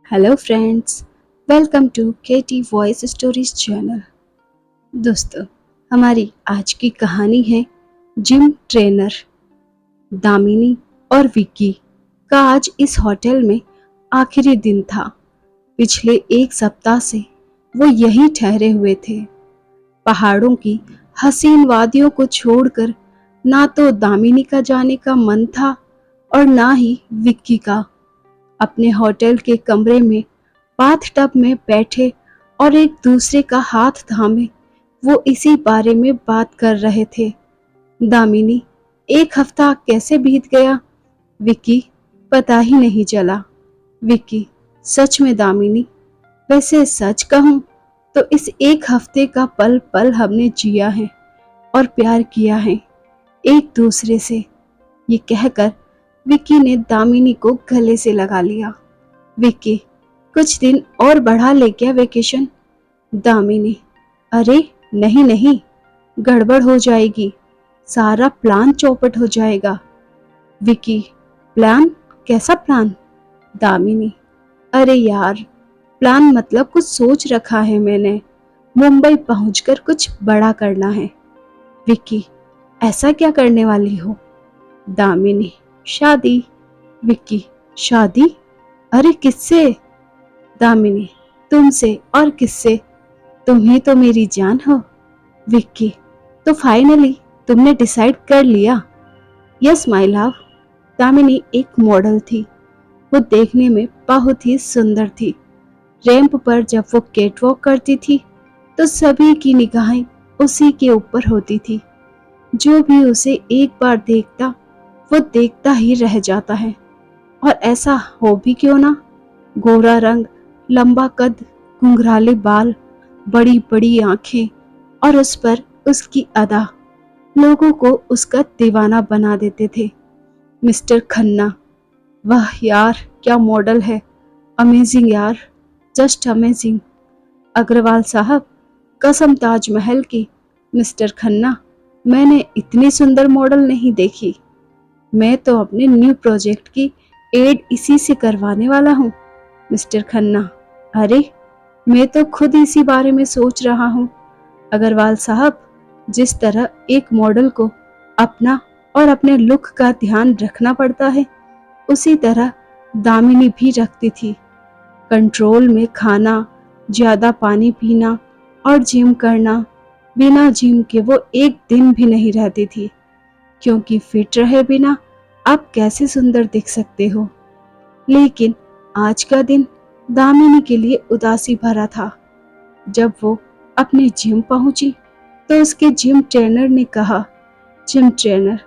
Hello friends, welcome to KT voice stories channel. दोस्तों, हमारी आज की कहानी है जिम ट्रेनर। दामिनी और विक्की का आज इस होटल में आखिरी दिन था। पिछले एक सप्ताह से वो यहीं ठहरे हुए थे। पहाड़ों की हसीन वादियों को छोड़कर ना तो दामिनी का जाने का मन था और ना ही विक्की का। अपने होटल के कमरे में बाथटब में बैठे और एक दूसरे का हाथ थामे वो इसी बारे में बात कर रहे थे। दामिनी, एक हफ्ता कैसे बीत गया? विक्की, पता ही नहीं चला। विक्की, सच में दामिनी, वैसे सच कहूं तो इस एक हफ्ते का पल पल हमने जिया है और प्यार किया है एक दूसरे से। ये कहकर विक्की ने दामिनी को गले से लगा लिया। विक्की, कुछ दिन और बढ़ा ले क्या वेकेशन? दामिनी, अरे नहीं नहीं, गड़बड़ हो जाएगी, सारा प्लान चौपट हो जाएगा। विक्की, प्लान? कैसा प्लान? दामिनी, अरे यार, प्लान मतलब कुछ सोच रखा है मैंने, मुंबई पहुंचकर कुछ बड़ा करना है। विक्की, ऐसा क्या करने वाली हो? दामिनी, शादी। विक्की, शादी? अरे किससे? दामिनी, तुमसे और किससे, तुम ही तो मेरी जान हो। विक्की, तो फाइनली तुमने डिसाइड कर लिया? Yes my love. दामिनी एक मॉडल थी। वो देखने में बहुत ही सुंदर थी। रैंप पर जब वो कैटवॉक करती थी तो सभी की निगाहें उसी के ऊपर होती थी। जो भी उसे एक बार देखता वो देखता ही रह जाता है। और ऐसा हो भी क्यों ना। गोरा रंग, लंबा कद, घुंघराले बाल, बड़ी बड़ी आंखें और उस पर उसकी अदा लोगों को उसका दीवाना बना देते थे। मिस्टर खन्ना, वाह यार, क्या मॉडल है। अमेजिंग यार, जस्ट अमेजिंग। अग्रवाल साहब, कसम ताजमहल की। मिस्टर खन्ना, मैंने इतनी सुंदर मॉडल नहीं देखी। मैं तो अपने न्यू प्रोजेक्ट की एड इसी से करवाने वाला हूँ। मिस्टर खन्ना, अरे मैं तो खुद इसी बारे में सोच रहा हूँ। अग्रवाल साहब, जिस तरह एक मॉडल को अपना और अपने लुक का ध्यान रखना पड़ता है, उसी तरह दामिनी भी रखती थी। कंट्रोल में खाना, ज्यादा पानी पीना और जिम करना। बिना जिम के वो एक दिन भी नहीं रहती थी, क्योंकि फिट रहे बिना आप कैसे सुंदर दिख सकते हो। लेकिन आज का दिन दामिनी के लिए उदासी भरा था। जब वो अपने जिम पहुंची तो उसके जिम ट्रेनर ने कहा, जिम ट्रेनर,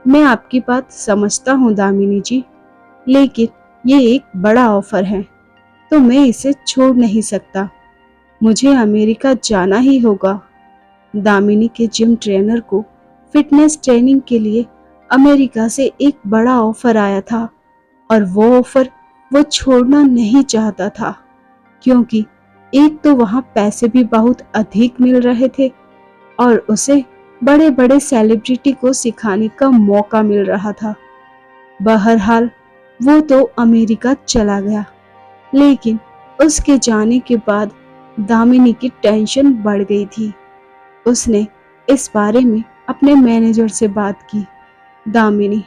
मैं आपकी बात समझता हूँ दामिनी जी, लेकिन ये एक बड़ा ऑफर है तो मैं इसे छोड़ नहीं सकता। मुझे अमेरिका जाना ही होगा। दामिनी के जिम ट्रेनर को फिटनेस ट्रेनिंग के लिए अमेरिका से एक बड़ा ऑफर आया था और वो ऑफर वो छोड़ना नहीं चाहता था, क्योंकि एक तो वहां पैसे भी बहुत अधिक मिल रहे थे और उसे बड़े बड़े सेलिब्रिटी को सिखाने का मौका मिल रहा था। बहरहाल वो तो अमेरिका चला गया, लेकिन उसके जाने के बाद दामिनी की टेंशन बढ़ गई थी। उसने इस बारे में अपने मैनेजर से बात की। दामिनी,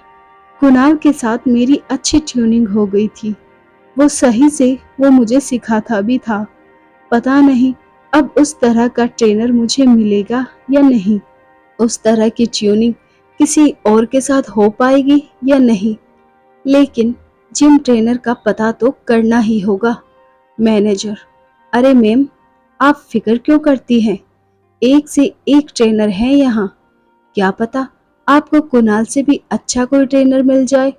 कुणाल के साथ मेरी अच्छी ट्यूनिंग हो गई थी। वो सही से वो मुझे सिखाता भी था। पता नहीं अब उस तरह का ट्रेनर मुझे मिलेगा या नहीं। उस तरह की ट्यूनिंग किसी और के साथ हो पाएगी या नहीं, लेकिन जिम ट्रेनर का पता तो करना ही होगा। मैनेजर, अरे मैम, आप फिक्र क्यों करती हैं? एक से एक ट्रेनर है यहाँ। क्या पता आपको कुणाल से भी अच्छा कोई ट्रेनर मिल जाए।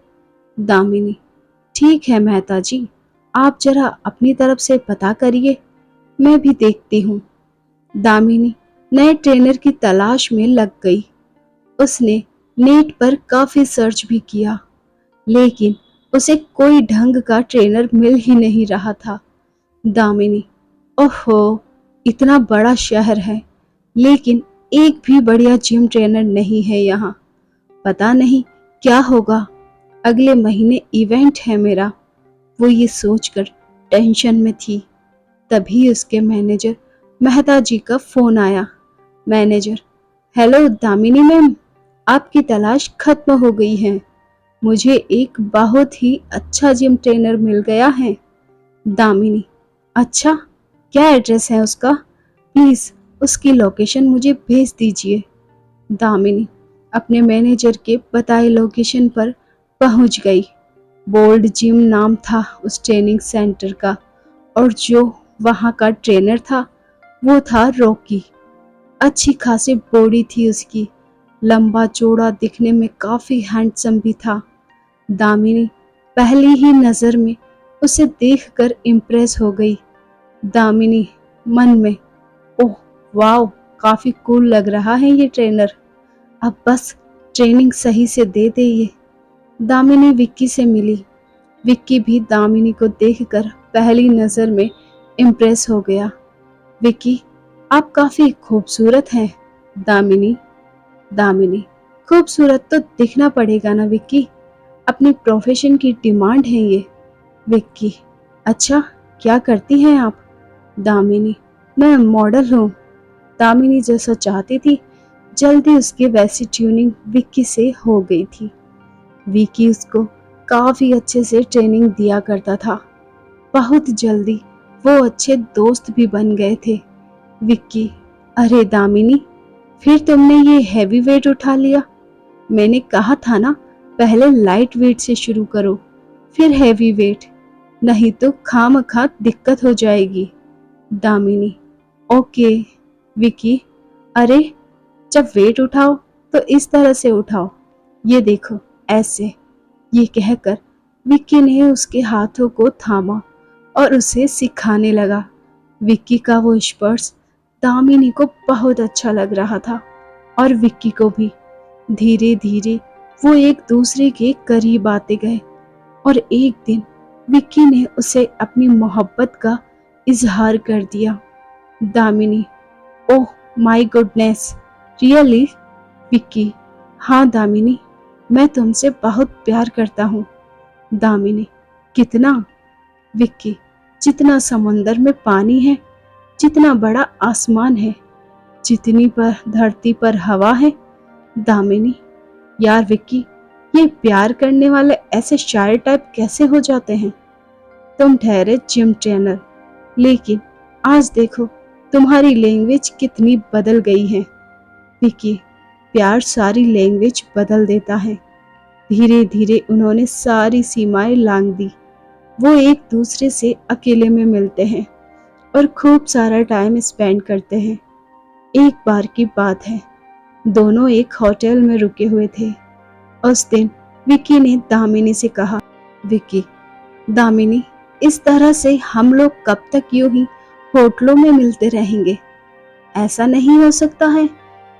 दामिनी, ठीक है मेहता जी, आप जरा अपनी तरफ से पता करिए, मैं भी देखती हूँ। दामिनी नए ट्रेनर की तलाश में लग गई। उसने नेट पर काफी सर्च भी किया, लेकिन उसे कोई ढंग का ट्रेनर मिल ही नहीं रहा था। दामिनी, ओहो, इतना बड़ा शहर है, लेकिन एक भी बढ़िया जिम ट्रेनर नहीं है यहाँ। पता नहीं क्या होगा। अगले महीने इवेंट है मेरा। वो ये सोचकर टेंशन में थी। तभी उसके मैनेजर मेहता जी का फोन आया। मैनेजर: हेलो दामिनी मैम, आपकी तलाश खत्म हो गई है। मुझे एक बहुत ही अच्छा जिम ट्रेनर मिल गया है। दामिनी: अच्छा, क्या एड्रेस है उसका? प्लीज उसकी लोकेशन मुझे भेज दीजिए। दामिनी अपने मैनेजर के बताए लोकेशन पर पहुंच गई। बोल्ड जिम नाम था उस ट्रेनिंग सेंटर का, और जो वहां का ट्रेनर था वो था रॉकी। अच्छी खासी बॉडी थी उसकी, लंबा चौड़ा, दिखने में काफी हैंडसम भी था। दामिनी पहली ही नजर में उसे देखकर इम्प्रेस हो गई। दामिनी मन में, ओह वाओ, काफी कूल लग रहा है ये ट्रेनर, अब बस ट्रेनिंग सही से दे दे ये। दामिनी विक्की से मिली। विक्की भी दामिनी को देखकर पहली नजर में इम्प्रेस हो गया। विक्की, आप काफी खूबसूरत हैं। दामिनी: दामिनी: खूबसूरत तो दिखना पड़ेगा ना विक्की, अपनी प्रोफेशन की डिमांड है ये। विक्की: अच्छा, क्या करती हैं आप? दामिनी: मैं मॉडल हूँ। दामिनी जैसा चाहती थी जल्दी उसकी वैसी ट्यूनिंग विक्की से हो गई थी। विक्की उसको काफी अच्छे से ट्रेनिंग दिया करता था। बहुत जल्दी वो अच्छे दोस्त भी बन गए थे। विक्की: अरे दामिनी, फिर तुमने ये हैवी वेट उठा लिया। मैंने कहा था ना, पहले लाइट वेट से शुरू करो, फिर हैवी वेट, नहीं तो खामखा दिक्कत हो जाएगी। दामिनी: ओके। विक्की: अरे, जब वेट उठाओ तो इस तरह से उठाओ, ये देखो, ऐसे। ये कहकर विक्की ने उसके हाथों को थामा और उसे सिखाने लगा। विक्की का वो स्पर्श दामिनी को बहुत अच्छा लग रहा था, और विक्की को भी। धीरे धीरे वो एक दूसरे के करीब आते गए, और एक दिन विक्की ने उसे अपनी मोहब्बत का इजहार कर दिया। Damini: oh my goodness, really? Vicky: हाँ दामिनी, मैं तुमसे बहुत प्यार करता हूँ। दामिनी: कितना? विक्की: जितना समुंदर में पानी है, जितना बड़ा आसमान है, जितनी पर धरती पर हवा है। दामिनी: यार विक्की, ये प्यार करने वाले ऐसे शायर टाइप कैसे हो जाते हैं? तुम ठहरे जिम ट्रेनर, लेकिन आज देखो तुम्हारी लैंग्वेज कितनी बदल गई है। विक्की: प्यार सारी लैंग्वेज बदल देता है। धीरे धीरे उन्होंने सारी सीमाएं लांघ दी। वो एक दूसरे से अकेले में मिलते हैं और खूब सारा टाइम स्पेंड करते हैं। एक बार की बात है, दोनों एक होटल में रुके हुए थे। उस दिन विक्की ने दामिनी से कहा, विक्की, दामिनी, इस तरह से हम लोग कब तक यूं ही होटलों में मिलते रहेंगे? ऐसा नहीं हो सकता है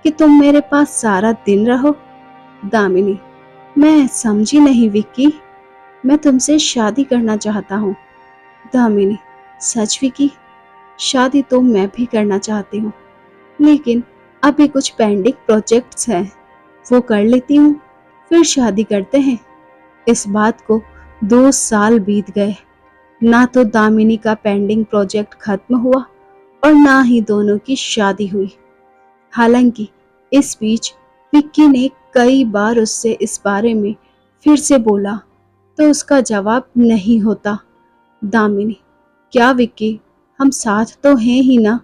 कि तुम मेरे पास सारा दिन रहो। दामिनी: मैं समझी नहीं विक्की, मैं तुमसे शादी करना चाहता हूँ। दामिनी: सच विक्की? शादी तो मैं भी करना चाहती हूँ, लेकिन अभी कुछ पेंडिंग प्रोजेक्ट्स हैं, वो कर लेती हूँ, फिर शादी करते हैं। इस बात को 2 साल बीत गए। ना तो दामिनी का पेंडिंग प्रोजेक्ट खत्म हुआ और ना ही दोनों की शादी हुई। हालांकि इस बीच विक्की ने कई बार उससे इस बारे में फिर से बोला, तो उसका जवाब नहीं होता। दामिनी: क्या विक्की, हम साथ तो हैं ही ना?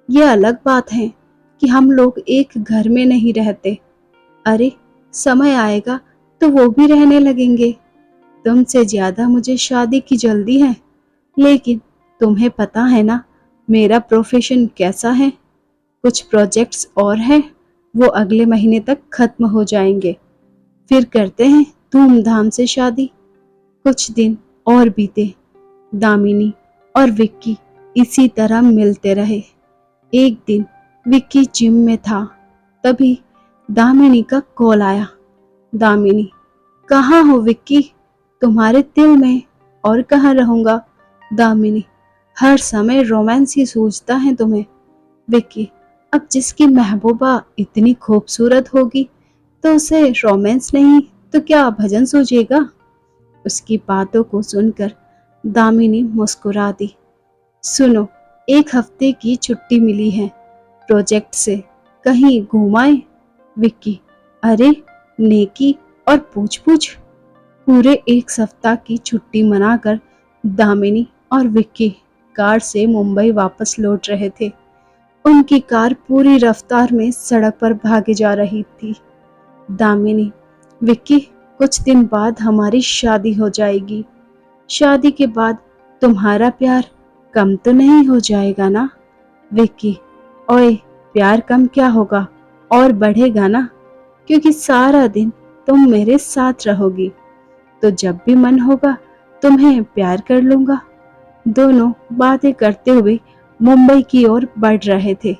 ये अलग बात है कि हम लोग एक घर में नहीं रहते। अरे, समय आएगा तो वो भी रहने लगेंगे। तुमसे ज्यादा मुझे शादी की जल्दी है, लेकिन तुम्हें पता है ना मेरा प्रोफेशन कैसा है। कुछ प्रोजेक्ट्स और हैं, वो अगले महीने तक खत्म हो जाएंगे, फिर करते हैं धूमधाम से शादी। कुछ दिन और बीते। दामिनी और विक्की इसी तरह मिलते रहे। एक दिन विक्की जिम में था, तभी दामिनी का कॉल आया। दामिनी: कहाँ हो विक्की? तुम्हारे दिल में, और कहाँ रहूंगा। दामिनी: हर समय रोमांस ही सूझता है तुम्हें। विक्की: अब जिसकी महबूबा इतनी खूबसूरत होगी तो उसे रोमांस नहीं तो क्या भजन सूझेगा? उसकी बातों को सुनकर दामिनी मुस्कुरा दी। सुनो, एक हफ्ते की छुट्टी मिली है प्रोजेक्ट से, कहीं घुमाए? विक्की, अरे नेकी और पूछ पूछ। पूरे एक सप्ताह की छुट्टी मनाकर दामिनी और विक्की कार से मुंबई वापस लौट रहे थे। उनकी कार पूरी रफ्तार में सड़क पर भागे जा रही थी। दामिनी, विक्की, कुछ दिन बाद हमारी शादी हो जाएगी। शादी के बाद तुम्हारा प्यार कम तो नहीं हो जाएगा ना? विक्की, ओए, प्यार कम क्या होगा, और बढ़ेगा ना, क्योंकि सारा दिन तुम मेरे साथ रहोगी। तो जब भी मन होगा तुम्हें प्यार कर लूंगा। दोनों बातें करते हुए मुंबई की ओर बढ़ रहे थे।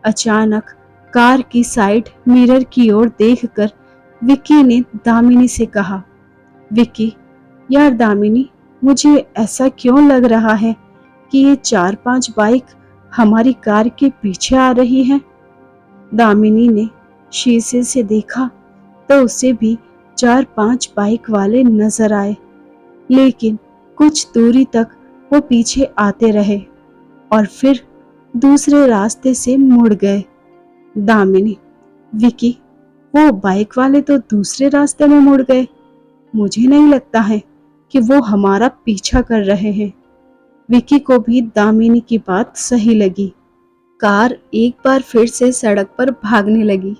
अचानक कार की साइड मिरर की ओर देखकर विक्की ने दामिनी से कहा, विक्की, यार दामिनी, मुझे ऐसा क्यों लग रहा है कि ये 4-5 बाइक हमारी कार के पीछे आ रही हैं। दामिनी ने शीशे से देखा तो उसे भी 4-5 बाइक वाले नजर आए, लेकिन कुछ दूरी तक वो पीछे आते रहे और फिर दूसरे रास्ते से मुड़ गए। दामिनी, विकी, वो बाइक वाले तो दूसरे रास्ते में मुड़ गए। मुझे नहीं लगता है कि वो हमारा पीछा कर रहे हैं। विकी को भी दामिनी की बात सही लगी। कार एक बार फिर से सड़क पर भागने लगी,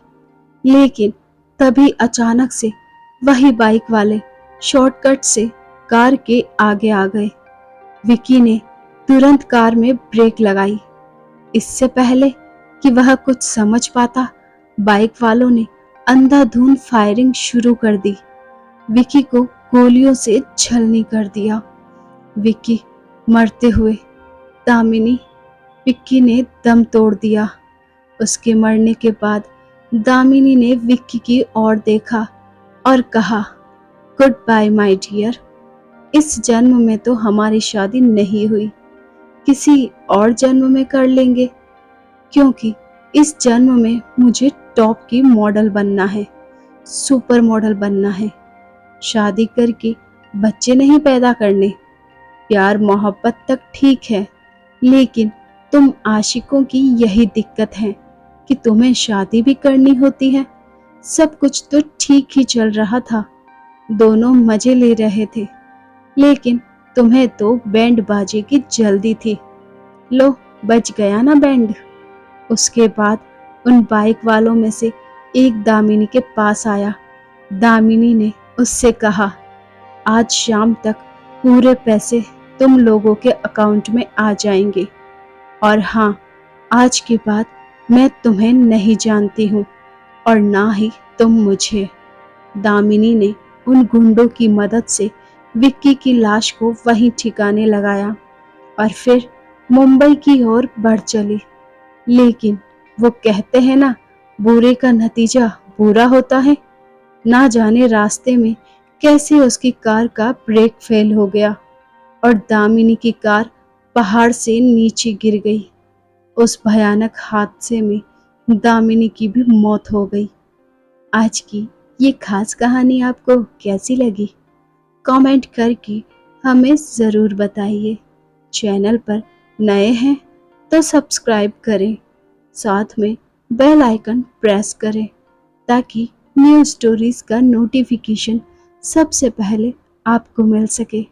लेकिन तभी अचानक से वही बाइक वाले शॉर्टकट से कार के आगे आ गए। विकी ने तुरंत कार में ब्रेक लगाई। इससे पहले कि वह कुछ समझ पाता, बाइक वालों ने अंधाधुंध फायरिंग शुरू कर दी। विकी को गोलियों से छलनी कर दिया। विकी मरते हुए, दामिनी, विक्की ने दम तोड़ दिया। उसके मरने के बाद दामिनी ने विक्की की ओर देखा और कहा, गुड बाय माय डियर। इस जन्म में तो हमारी शादी नहीं हुई, किसी और जन्म में कर लेंगे, क्योंकि इस जन्म में मुझे टॉप की मॉडल बनना है, सुपर मॉडल बनना है। शादी करके बच्चे नहीं पैदा करने। प्यार मोहब्बत तक ठीक है, लेकिन तुम आशिकों की यही दिक्कत है कि तुम्हें शादी भी करनी होती है। सब कुछ तो ठीक ही चल रहा था, दोनों मजे ले रहे थे, लेकिन तुम्हें तो बैंड बाजे की जल्दी थी। लो, बज गया ना बैंड। उसके बाद उन बाइक वालों में से एक दामिनी के पास आया। दामिनी ने उससे कहा, आज शाम तक पूरे पैसे तुम लोगों के अकाउंट में आ जाएंगे, और हाँ, आज के बाद मैं तुम्हें नहीं जानती हूँ और ना ही तुम मुझे। दामिनी ने उन गुंडों की मदद से विक्की की लाश को वहीं ठिकाने लगाया और फिर मुंबई की ओर बढ़ चली। लेकिन वो कहते हैं ना, बुरे का नतीजा बुरा होता है। ना जाने रास्ते में कैसे उसकी कार का ब्रेक फेल हो गया और दामिनी की कार पहाड़ से नीचे गिर गई। उस भयानक हादसे में दामिनी की भी मौत हो गई। आज की ये खास कहानी आपको कैसी लगी? कमेंट करके हमें ज़रूर बताइए। चैनल पर नए हैं तो सब्सक्राइब करें, साथ में बेल आइकन प्रेस करें ताकि न्यू स्टोरीज का नोटिफिकेशन सबसे पहले आपको मिल सके।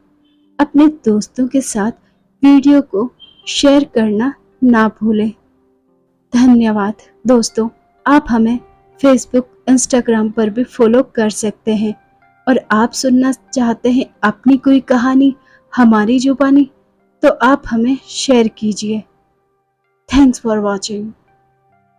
अपने दोस्तों के साथ वीडियो को शेयर करना ना भूलें। धन्यवाद दोस्तों। आप हमें फेसबुक, इंस्टाग्राम पर भी फॉलो कर सकते हैं, और आप सुनना चाहते हैं अपनी कोई कहानी हमारी जुबानी, तो आप हमें शेयर कीजिए। Thanks for watching.